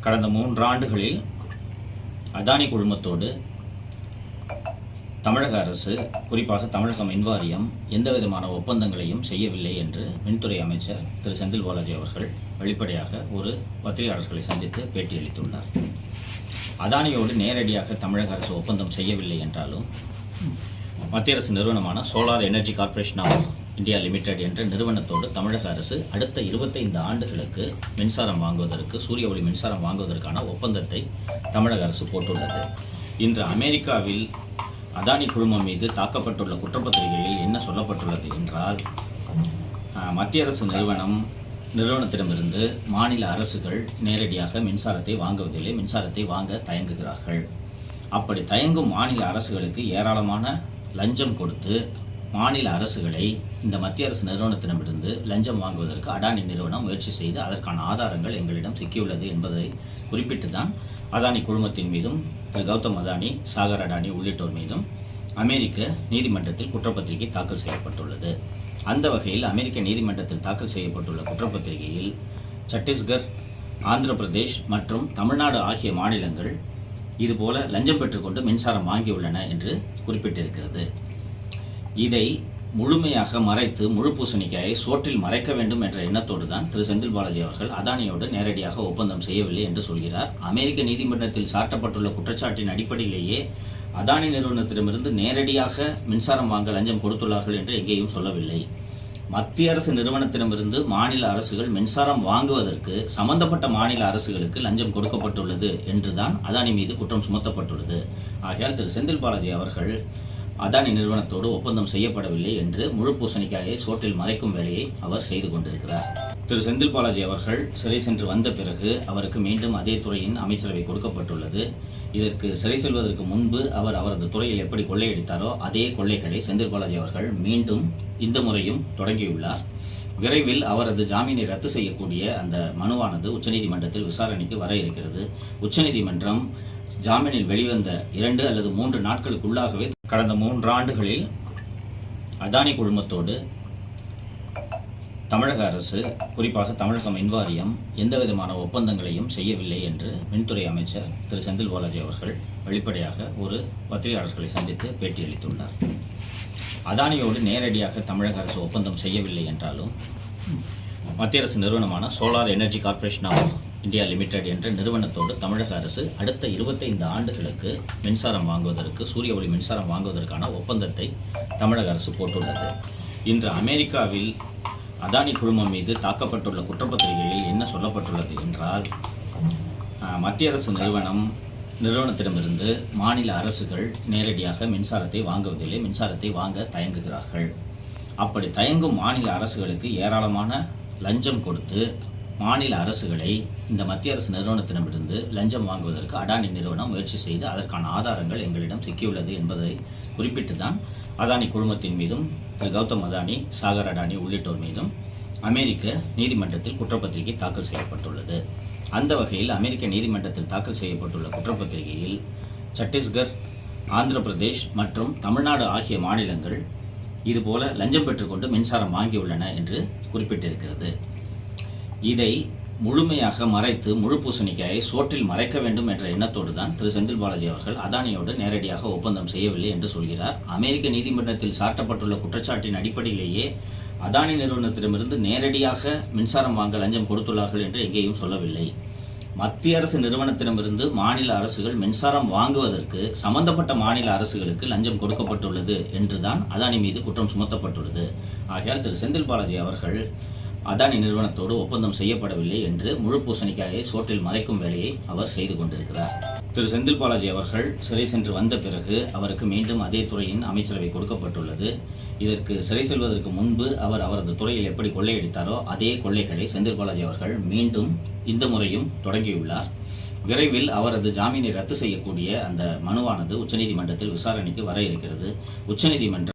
கடந்த 3 ஆண்டுகளில் அதானி குழுமத்தோடு தமிழக அரசு, குறிப்பாக தமிழக மின்வாரியம் எந்தவிதமான ஒப்பந்தங்களையும் செய்யவில்லை என்று மின்துறை அமைச்சர் திரு செந்தில் பாலாஜி அவர்கள் வெளிப்படையாக ஒரு பத்திரிகையாளர்களை சந்தித்து பேட்டியளித்துள்ளார். அதானியோடு நேரடியாக தமிழக அரசு ஒப்பந்தம் செய்யவில்லை என்றாலும் மத்திய அரசு நிறுவனமான solar energy corporation of India limited என்ற நிறுவனத்தோடு தமிழக அரசு அடுத்த 25 ஆண்டுகளுக்கு மின்சாரம் வாங்குவதற்கு, சூரிய ஒளி மின்சாரம் வாங்குவதற்கான ஒப்பந்தத்தை தமிழக அரசு போட்டுள்ளது. இன்று அமெரிக்காவில் அதானி குழுமம் மீது தாக்கப்பட்டுள்ள குற்றப்பத்திரிகையில் என்ன சொல்லப்பட்டுள்ளது என்றால், மத்திய அரசு நிறுவனத்திடமிருந்து மாநில அரசுகள் நேரடியாக மின்சாரத்தை வாங்குவதில்லை, மின்சாரத்தை வாங்க தயங்குகிறார்கள். அப்படி தயங்கும் மாநில அரசுகளுக்கு ஏராளமான லஞ்சம் கொடுத்து மாநில அரசுகளை இந்த மத்திய அரசு நிறுவனத்திடமிருந்து லஞ்சம் வாங்குவதற்கு அடானி நிறுவனம் முயற்சி செய்து அதற்கான ஆதாரங்கள் எங்களிடம் சிக்கியுள்ளது என்பதை குறிப்பிட்டு தான் அதானி குழுமத்தின் மீதும் கௌதம் அதானி, சாகர் அடானி உள்ளிட்டோர் மீதும் அமெரிக்க நீதிமன்றத்தில் குற்றப்பத்திரிகை தாக்கல் செய்யப்பட்டுள்ளது. அந்த வகையில் அமெரிக்க நீதிமன்றத்தில் தாக்கல் செய்யப்பட்டுள்ள குற்றப்பத்திரிகையில் சத்தீஸ்கர், ஆந்திர பிரதேஷ் மற்றும் தமிழ்நாடு ஆகிய மாநிலங்கள் இதுபோல லஞ்சம் பெற்றுக்கொண்டு மின்சாரம் வாங்கியுள்ளன என்று குறிப்பிட்டிருக்கிறது. இதை முழுமையாக மறைத்து முழு பூசணிக்காயை சோற்றில் மறைக்க வேண்டும் என்ற எண்ணத்தோடு தான் திரு செந்தில் பாலாஜி அவர்கள் அதானியோடு நேரடியாக ஒப்பந்தம் செய்யவில்லை என்று சொல்கிறார். அமெரிக்க நீதிமன்றத்தில் சாட்டப்பட்டுள்ள குற்றச்சாட்டின் அடிப்படையிலேயே அதானி நிறுவனத்திடமிருந்து நேரடியாக மின்சாரம் வாங்க லஞ்சம் கொடுத்துள்ளார்கள் என்று எங்கேயும் சொல்லவில்லை. மத்திய அரசு நிறுவனத்திடமிருந்து மாநில அரசுகள் மின்சாரம் வாங்குவதற்கு சம்பந்தப்பட்ட மாநில அரசுகளுக்கு லஞ்சம் கொடுக்கப்பட்டுள்ளது என்றுதான் அதானி மீது குற்றம் சுமத்தப்பட்டுள்ளது. ஆகையால் திரு செந்தில் பாலாஜி அவர்கள் அதானி நிறுவனத்தோடு ஒப்பந்தம் செய்யப்படவில்லை என்று முழு பூசணிக்காயை சோற்றில் மறைக்கும் வேலையை அவர் செய்து கொண்டிருக்கிறார். திரு செந்தில் பாலாஜி அவர்கள் சிறை சென்று வந்த பிறகு அவருக்கு மீண்டும் அதே துறையின் அமைச்சரவை கொடுக்கப்பட்டுள்ளது. இதற்கு சிறை செல்வதற்கு முன்பு அவரது துறையில் எப்படி கொள்ளையடித்தாரோ அதே கொள்ளைகளை செந்தில் பாலாஜி அவர்கள் மீண்டும் இந்த முறையும் தொடங்கியுள்ளார். விரைவில் அவரது ஜாமீனை ரத்து செய்யக்கூடிய அந்த மனுவானது உச்சநீதிமன்றத்தில் விசாரணைக்கு வர இருக்கிறது. உச்சநீதிமன்றம் ஜாமீனில் வெளிவந்த 2 அல்லது 3 நாட்களுக்குள்ளாகவே கடந்த 3 ஆண்டுகளில் அதானி குழுமத்தோடு தமிழக அரசு, குறிப்பாக தமிழக மின்வாரியம் எந்தவிதமான ஒப்பந்தங்களையும் செய்யவில்லை என்று மின்துறை அமைச்சர் திரு செந்தில் பாலாஜி அவர்கள் வெளிப்படையாக ஒரு பத்திரிகையாளர்களை சந்தித்து பேட்டியளித்துள்ளார். அதானியோடு நேரடியாக தமிழக அரசு ஒப்பந்தம் செய்யவில்லை என்றாலும் மத்திய அரசு நிறுவனமான solar energy corporation of India limited என்ற நிறுவனத்தோடு தமிழக அரசு அடுத்த 25 ஆண்டுகளுக்கு மின்சாரம் வாங்குவதற்கு, சூரிய ஒளி மின்சாரம் வாங்குவதற்கான ஒப்பந்தத்தை தமிழக அரசு போட்டுள்ளது. இன்று அமெரிக்காவில் அதானி குழுமம் மீது தாக்கப்பட்டுள்ள குற்றப்பத்திரிகையில் என்ன சொல்லப்பட்டுள்ளது என்றால், மத்திய அரசு நிறுவனத்திடமிருந்து மாநில அரசுகள் நேரடியாக மின்சாரத்தை வாங்குவதில்லை, மின்சாரத்தை வாங்க தயங்குகிறார்கள். அப்படி தயங்கும் மாநில அரசுகளுக்கு ஏராளமான லஞ்சம் கொடுத்து மாநில அரசுகளை இந்த மத்திய அரசு நிறுவனத்திடமிருந்து லஞ்சம் வாங்குவதற்கு அடானி நிறுவனம் முயற்சி செய்து அதற்கான ஆதாரங்கள் எங்களிடம் சிக்கியுள்ளது என்பதை குறிப்பிட்டு தான் அதானி குழுமத்தின் மீதும் கௌதம் அதானி, சாகர் அடானி உள்ளிட்டோர் மீதும் அமெரிக்க நீதிமன்றத்தில் குற்றப்பத்திரிகை தாக்கல் செய்யப்பட்டுள்ளது. அந்த வகையில் அமெரிக்க நீதிமன்றத்தில் தாக்கல் செய்யப்பட்டுள்ள குற்றப்பத்திரிகையில் சத்தீஸ்கர், ஆந்திர பிரதேஷ் மற்றும் தமிழ்நாடு ஆகிய மாநிலங்கள் இதுபோல லஞ்சம் பெற்றுக்கொண்டு மின்சாரம் வாங்கியுள்ளன என்று குறிப்பிட்டிருக்கிறது. இதை முழுமையாக மறைத்து முழு பூசணிக்காயை சோற்றில் மறைக்க வேண்டும் என்ற எண்ணத்தோடு தான் திரு செந்தில் பாலாஜி அவர்கள் அதானியோடு நேரடியாக ஒப்பந்தம் செய்யவில்லை என்று சொல்கிறார். அமெரிக்க நீதிமன்றத்தில் சாட்டப்பட்டுள்ள குற்றச்சாட்டின் அடிப்படையிலேயே அதானி நிறுவனத்திடமிருந்து நேரடியாக மின்சாரம் வாங்க லஞ்சம் கொடுத்துள்ளார்கள் என்று எங்கேயும் சொல்லவில்லை. மத்திய அரசு நிறுவனத்திடமிருந்து மாநில அரசுகள் மின்சாரம் வாங்குவதற்கு சம்பந்தப்பட்ட மாநில அரசுகளுக்கு லஞ்சம் கொடுக்கப்பட்டுள்ளது என்றுதான் அதானி மீது குற்றம் சுமத்தப்பட்டுள்ளது. ஆகையால் திரு செந்தில் பாலாஜி அவர்கள் அதானி நிறுவனத்தோடு ஒப்பந்தம் செய்யப்படவில்லை என்று முழு பூசணிக்காயை சோற்றில் மறைக்கும் வேலையை அவர் செய்து கொண்டிருக்கிறார். திரு செந்தில் பாலாஜி அவர்கள் சிறை சென்று வந்த பிறகு அவருக்கு மீண்டும் அதே துறையின் அமைச்சரவை கொடுக்கப்பட்டுள்ளது. இதற்கு சிறை செல்வதற்கு முன்பு அவரது துறையில் எப்படி கொள்ளையடித்தாரோ அதே கொள்ளைகளை செந்தில் பாலாஜி அவர்கள் மீண்டும் இந்த முறையும் தொடங்கியுள்ளார். விரைவில் அவரது ஜாமீனை ரத்து செய்யக்கூடிய அந்த மனுவானது உச்சநீதிமன்றத்தில் விசாரணைக்கு வர இருக்கிறது. உச்சநீதிமன்றம்